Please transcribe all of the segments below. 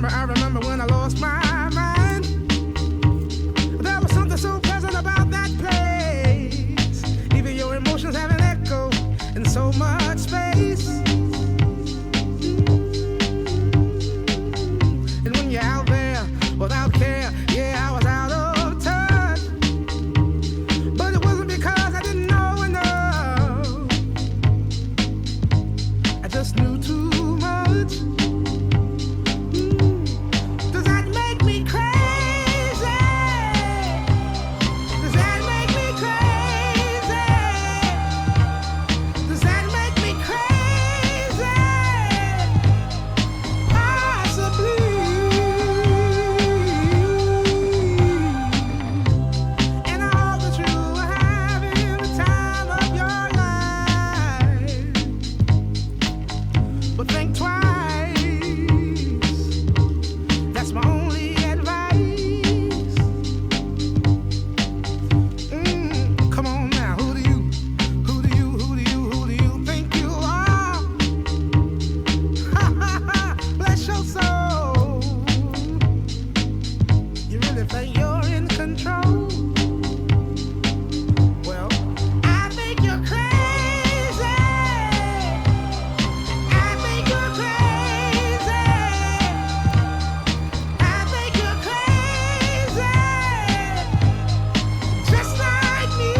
remember when I lost my mind. There was something so pleasant about that place. Even your emotions have an echo in so much space. And when you're out there without care, yeah, I was out of touch. But it wasn't because I didn't know enough. I just knew too much. Does that make me crazy? Does that make me crazy? Does that make me crazy? Possibly. And I hope that you are having the time of your life. But think twice. That's my only advice. Come on now, who do you think you are? Bless your soul. You really think you're in control? Well, I think you're crazy. I think you're crazy. I think you're crazy. Just like me.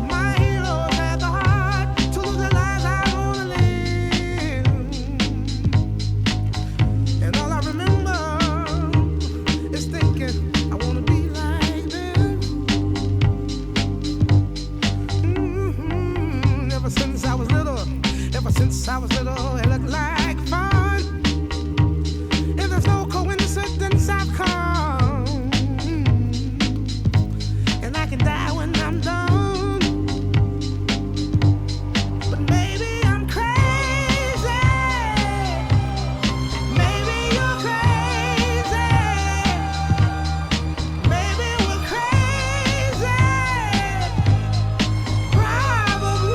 My heroes had the heart to live the lives I wanna live. And all I remember is thinking I wanna be like them. Ever since I was little, it looked like fun. And there's no coincidence I've come. And I can die when I'm done. But maybe I'm crazy. Maybe you're crazy. Maybe we're crazy. Probably.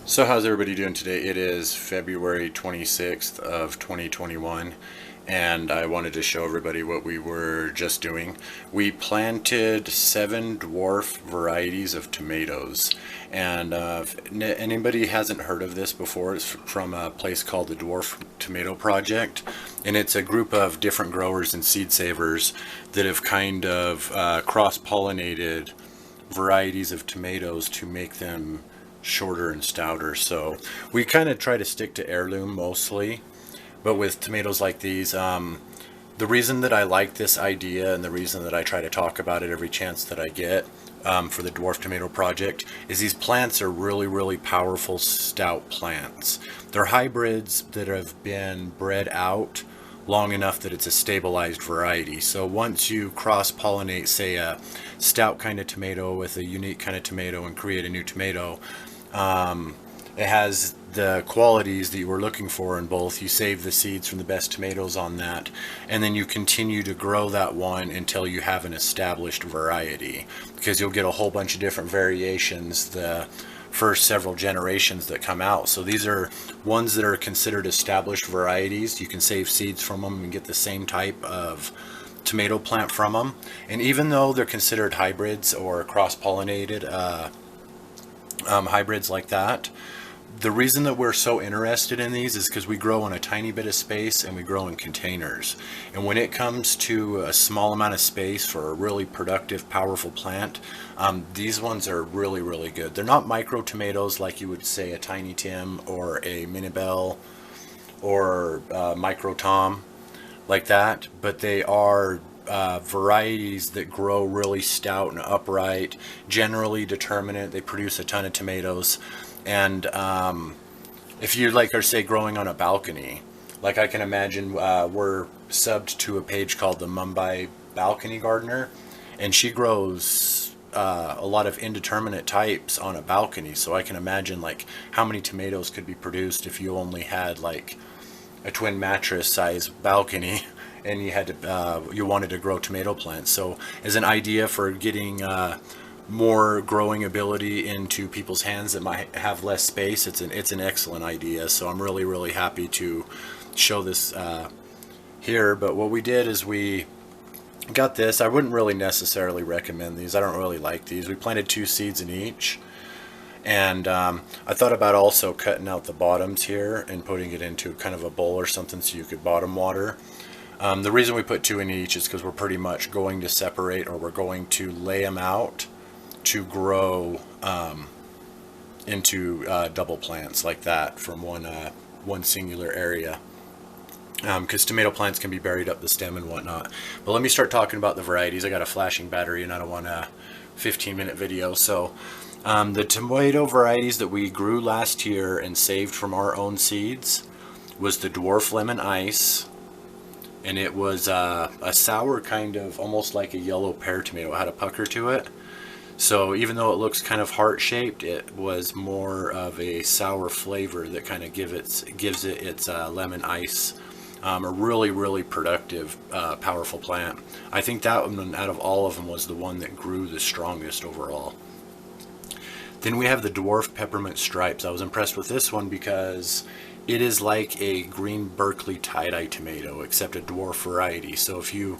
So how's everybody doing today? It is February 26th of 2021, and I wanted to show everybody what we were just doing. We planted 7 dwarf varieties of tomatoes, and if anybody hasn't heard of this before, it's from a place called the Dwarf Tomato Project, and it's a group of different growers and seed savers that have kind of cross-pollinated varieties of tomatoes to make them shorter and stouter. So we kind of try to stick to heirloom mostly, but with tomatoes like these, the reason that I like this idea and the reason that I try to talk about it every chance that I get for the Dwarf Tomato Project is these plants are really powerful stout plants. They're hybrids that have been bred out long enough that it's a stabilized variety. So once you cross-pollinate, say, a stout kind of tomato with a unique kind of tomato and create a new tomato, it has the qualities that you were looking for in both. You save the seeds from the best tomatoes on that, and then you continue to grow that one until you have an established variety, because you'll get a whole bunch of different variations the first several generations that come out. So these are ones that are considered established varieties. You can save seeds from them and get the same type of tomato plant from them. And even though they're considered hybrids or cross-pollinated hybrids like that, The reason that we're so interested in these is because we grow in a tiny bit of space and we grow in containers. And when it comes to a small amount of space for a really productive, powerful plant, these ones are really, really good. They're not micro tomatoes like you would say a Tiny Tim or a Minibel or Micro Tom like that, but they are varieties that grow really stout and upright, generally determinate. They produce a ton of tomatoes. And if you like are say growing on a balcony, like I can imagine we're subbed to a page called the Mumbai Balcony Gardener, and she grows a lot of indeterminate types on a balcony. So I can imagine like how many tomatoes could be produced if you only had like a twin mattress size balcony and you had to you wanted to grow tomato plants. So as an idea for getting more growing ability into people's hands that might have less space, it's an excellent idea. So I'm really, really happy to show this here. But what we did is we got this. I wouldn't really necessarily recommend these. I don't really like these. We planted 2 seeds in each, and I thought about also cutting out the bottoms here and putting it into kind of a bowl or something so you could bottom water. The reason we put 2 in each is because we're pretty much going to separate, or we're going to lay them out to grow into double plants like that from one singular area, because tomato plants can be buried up the stem and whatnot. But let me start talking about the varieties. I got a flashing battery and I don't want a 15-minute video. So the tomato varieties that we grew last year and saved from our own seeds was the Dwarf Lemon Ice, and it was a sour kind of, almost like a yellow pear tomato. It had a pucker to it. So even though it looks kind of heart-shaped, it was more of a sour flavor that kind of gives it its lemon ice. A really, really productive, powerful plant. I think that one out of all of them was the one that grew the strongest overall. Then we have the Dwarf Peppermint Stripes. I was impressed with this one because it is like a green Berkeley tie-dye tomato, except a dwarf variety. So if you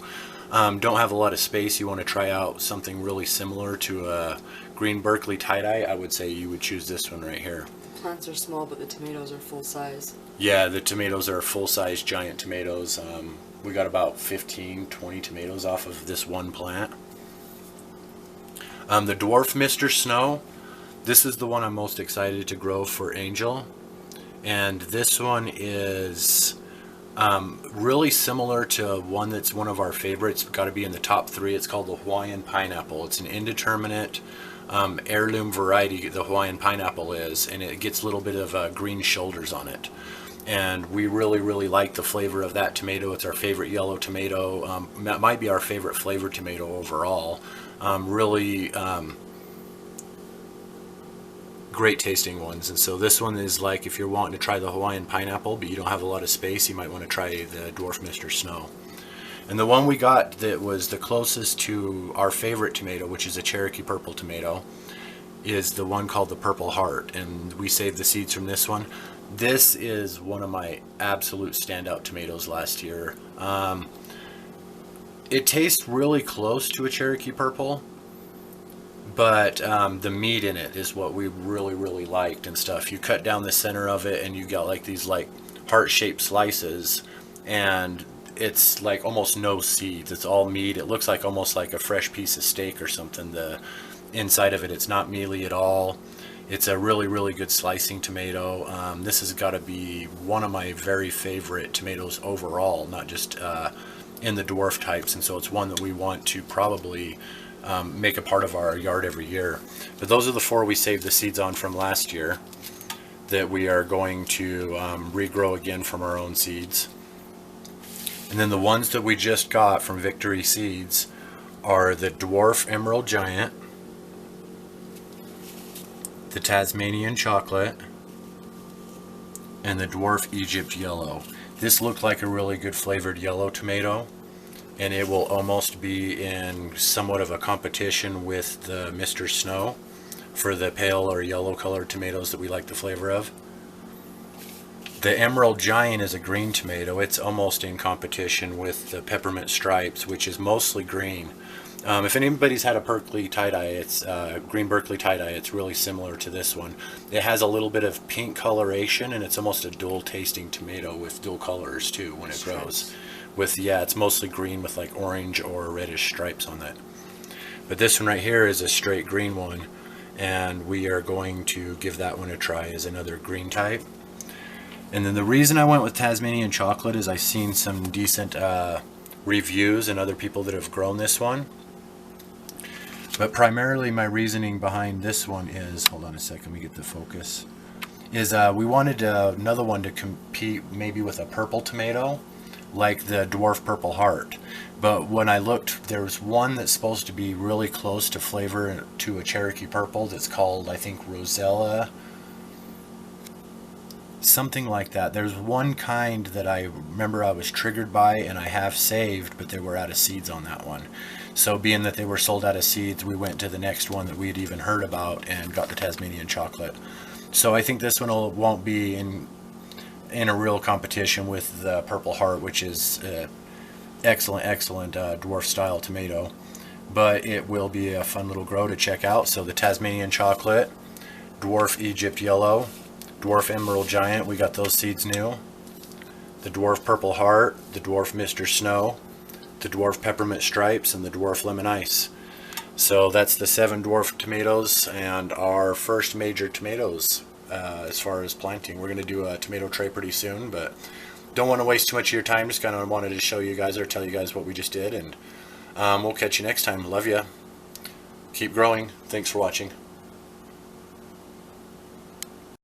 don't have a lot of space, you want to try out something really similar to a green Berkeley tie-dye, I would say you would choose this one right here. The plants are small, but the tomatoes are full size. Yeah, the tomatoes are full-size giant tomatoes. We got about 15-20 tomatoes off of this one plant. The Dwarf Mr. Snow, this is the one I'm most excited to grow for Angel. And this one is really similar to one that's one of our favorites, got to be in the top 3. It's called the Hawaiian Pineapple. It's an indeterminate heirloom variety, the Hawaiian Pineapple is, and it gets a little bit of green shoulders on it. And we really, really like the flavor of that tomato. It's our favorite yellow tomato. That might be our favorite flavored tomato overall. Really great tasting ones. And so this one is like, if you're wanting to try the Hawaiian Pineapple but you don't have a lot of space, you might want to try the Dwarf Mr. Snow. And the one we got that was the closest to our favorite tomato, which is a Cherokee purple tomato, is the one called the Purple Heart, and we saved the seeds from this one. This is one of my absolute standout tomatoes last year. It tastes really close to a Cherokee purple, but the meat in it is what we really, really liked and stuff. You cut down the center of it and you got like these like heart-shaped slices, and it's like almost no seeds. It's all meat. It looks like almost like a fresh piece of steak or something. The inside of it, it's not mealy at all. It's a really, really good slicing tomato. This has got to be one of my very favorite tomatoes overall, not just in the dwarf types, and so it's one that we want to probably make a part of our yard every year. But those are the 4 we saved the seeds on from last year that we are going to regrow again from our own seeds. And then the ones that we just got from Victory Seeds are the Dwarf Emerald Giant, the Tasmanian Chocolate, and the Dwarf Egypt Yellow. This looked like a really good flavored yellow tomato, and it will almost be in somewhat of a competition with the Mr. Snow for the pale or yellow colored tomatoes that we like the flavor of. The Emerald Giant is a green tomato. It's almost in competition with the Peppermint Stripes, which is mostly green. If anybody's had a Berkeley tie-dye, it's green Berkeley tie-dye, it's really similar to this one. It has a little bit of pink coloration, and it's almost a dual tasting tomato with dual colors too when it grows. Yeah, it's mostly green with like orange or reddish stripes on it. But this one right here is a straight green one, and we are going to give that one a try as another green type. And then the reason I went with Tasmanian chocolate is I've seen some decent reviews and other people that have grown this one. But primarily my reasoning behind this one is, hold on a second, we get the focus, is we wanted another one to compete maybe with a purple tomato, like the Dwarf Purple Heart. But when I looked, there's one that's supposed to be really close to flavor to a Cherokee Purple that's called, I think, Rosella, something like that. There's one kind that I remember I was triggered by and I have saved, but they were out of seeds on that one. So being that they were sold out of seeds, we went to the next one that we had even heard about and got the Tasmanian chocolate. So I think this one won't be in a real competition with the Purple Heart, which is excellent dwarf style tomato, but it will be a fun little grow to check out. So the Tasmanian chocolate, Dwarf Egypt Yellow, Dwarf Emerald Giant, we got those seeds new, the Dwarf Purple Heart, the Dwarf Mr. Snow, the Dwarf Peppermint Stripes, and the Dwarf Lemon Ice. So that's the 7 dwarf tomatoes and our first major tomatoes as far as planting. We're going to do a tomato tray pretty soon, but don't want to waste too much of your time. Just kind of wanted to show you guys or tell you guys what we just did, and we'll catch you next time. Love ya. Keep growing. Thanks for watching.